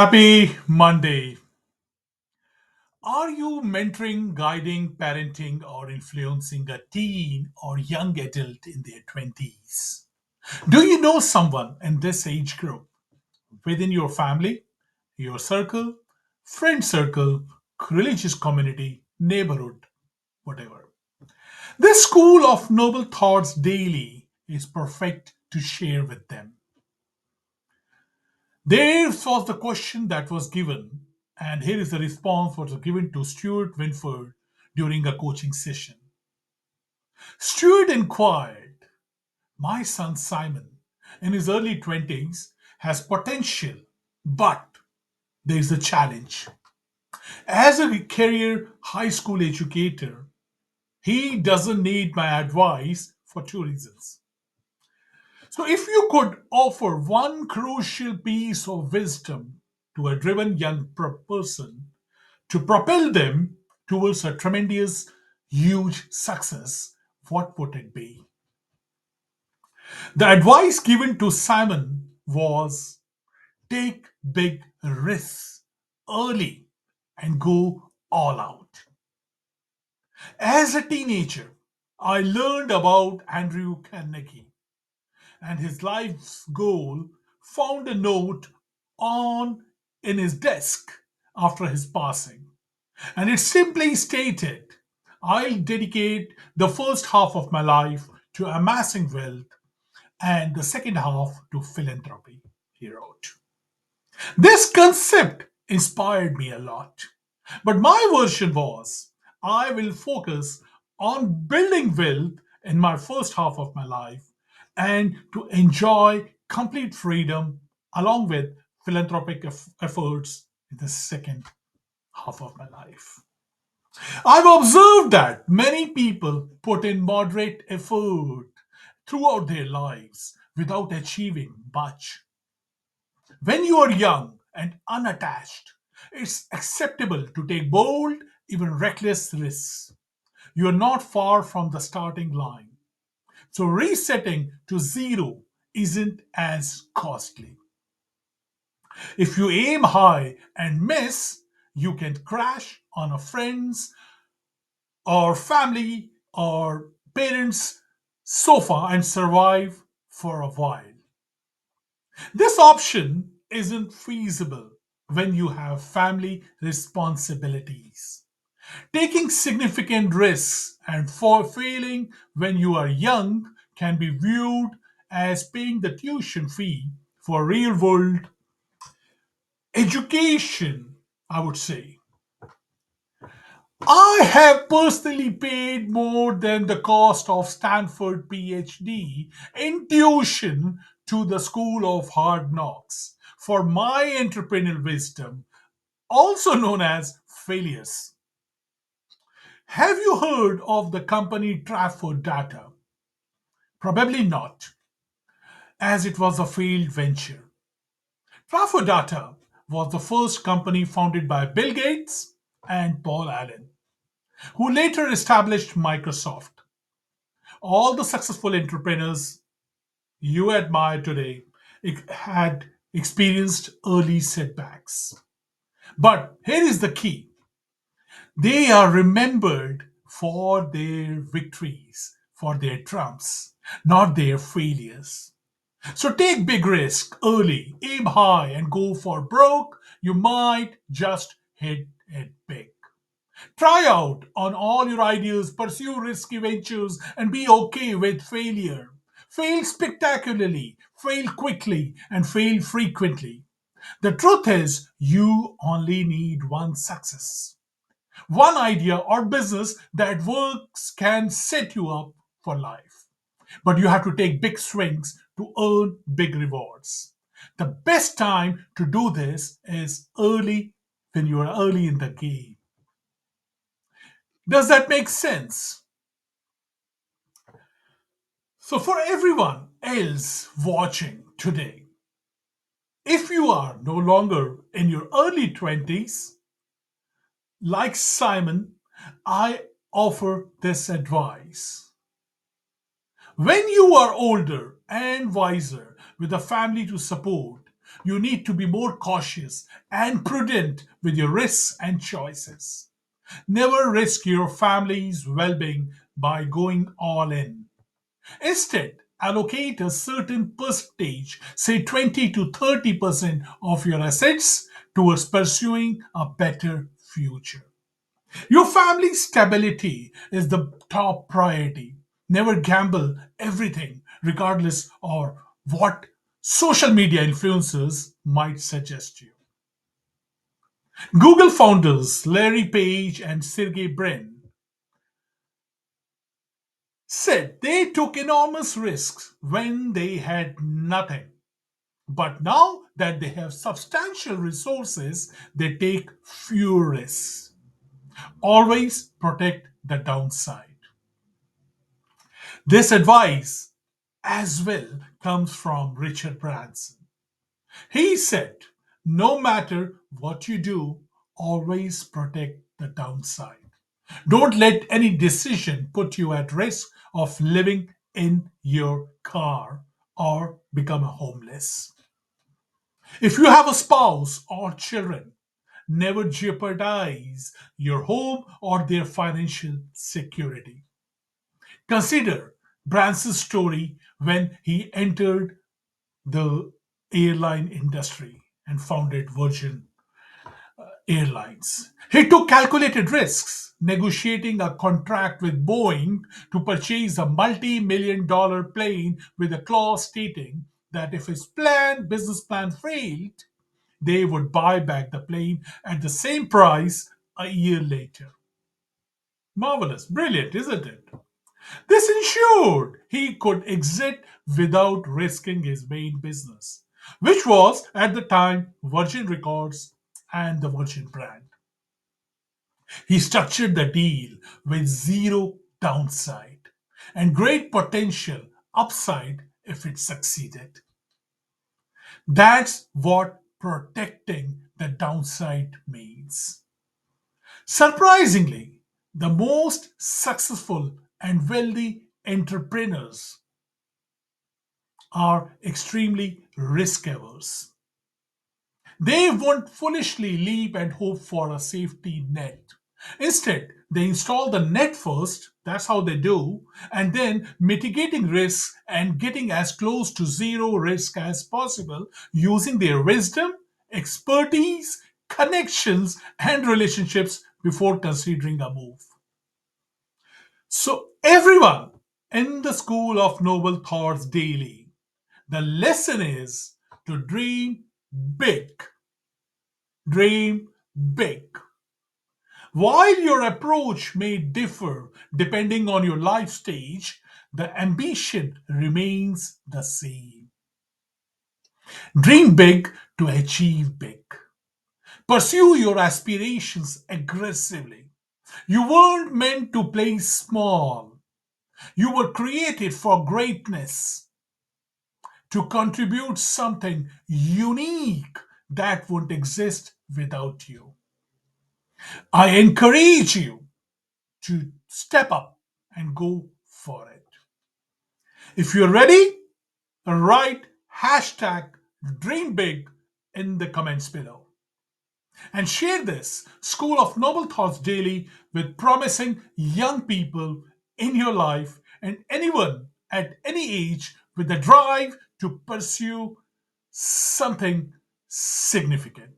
Happy Monday. Are you mentoring, guiding, parenting, or influencing a teen or young adult in their 20s? Do you know someone in this age group within your family, your circle, friend circle, religious community, neighborhood, whatever? This school of noble thoughts daily is perfect to share with them. There was the question that was given, and here is the response what was given to Stuart Winford during a coaching session. Stuart inquired, my son Simon, in his early 20s, has potential, but there is a challenge. As a career high school educator, he doesn't need my advice for two reasons. So, if you could offer one crucial piece of wisdom to a driven young person, to propel them towards a tremendous, huge success, what would it be? The advice given to Simon was take big risks early and go all out. As a teenager, I learned about Andrew Carnegie and his life's goal found a note on in his desk after his passing. And it simply stated, I'll dedicate the first half of my life to amassing wealth and the second half to philanthropy, he wrote. This concept inspired me a lot. But my version was I will focus on building wealth in my first half of my life and to enjoy complete freedom along with philanthropic efforts in the second half of my life. I've observed that many people put in moderate effort throughout their lives without achieving much. When you are young and unattached, it's acceptable to take bold, even reckless risks. You are not far from the starting line. So resetting to zero isn't as costly. If you aim high and miss, you can crash on a friend's or family or parents' sofa and survive for a while. This option isn't feasible when you have family responsibilities. Taking significant risks and for failing when you are young can be viewed as paying the tuition fee for real world education, I would say. I have personally paid more than the cost of Stanford PhD in tuition to the School of Hard Knocks for my entrepreneurial wisdom, also known as failures. Have you heard of the company Trafford Data? Probably not, as it was a failed venture. Trafford Data was the first company founded by Bill Gates and Paul Allen, who later established Microsoft. All the successful entrepreneurs you admire today had experienced early setbacks. But here is the key, they are remembered for their victories, for their triumphs, not their failures. So take big risk early, aim high, and go for broke. You might just hit it big. Try out on all your ideas, pursue risky ventures, and be okay with failure. Fail spectacularly, fail quickly, and fail frequently. The truth is, you only need one success. One idea or business that works can set you up for life. But you have to take big swings to earn big rewards. The best time to do this is early when you are early in the game. Does that make sense? So, for everyone else watching today, if you are no longer in your early 20s, like Simon, I offer this advice. When you are older and wiser with a family to support, You need to be more cautious and prudent with your risks and choices. Never risk your family's well being by going all in. Instead, allocate a certain percentage, say 20 to 30% of your assets towards pursuing a better future. Your family's stability is the top priority. Never gamble everything, regardless of what social media influencers might suggest you. Google founders Larry Page and Sergey Brin said they took enormous risks when they had nothing. But now that they have substantial resources, they take fewer risks. Always protect the downside. This advice as well comes from Richard Branson. He said, no matter what you do, always protect the downside. Don't let any decision put you at risk of living in your car or become homeless. If you have a spouse or children, never jeopardize your home or their financial security. Consider Branson's story when he entered the airline industry and founded Virgin Airlines. He took calculated risks, negotiating a contract with Boeing to purchase a multi-million-dollar plane with a clause stating that if his business plan failed, they would buy back the plane at the same price a year later. Marvelous, brilliant, isn't it? This ensured he could exit without risking his main business, which was at the time Virgin Records and the Virgin brand. He structured the deal with zero downside and great potential upside if it succeeded. That's what protecting the downside means. Surprisingly, the most successful and wealthy entrepreneurs are extremely risk averse. They won't foolishly leap and hope for a safety net. Instead, they install the net first, that's how they do, and then mitigating risks and getting as close to zero risk as possible using their wisdom, expertise, connections, and relationships before considering a move. So, everyone in the School of Noble Thoughts Daily, the lesson is to big, dream big. While your approach may differ depending on your life stage, the ambition remains the same. Dream big to achieve big. Pursue your aspirations aggressively. You weren't meant to play small. You were created for greatness, to contribute something unique that wouldn't exist without you. I encourage you to step up and go for it. If you're ready, write hashtag dream big in the comments below. And share this School of Noble Thoughts daily with promising young people in your life and anyone at any age with the drive to pursue something significant.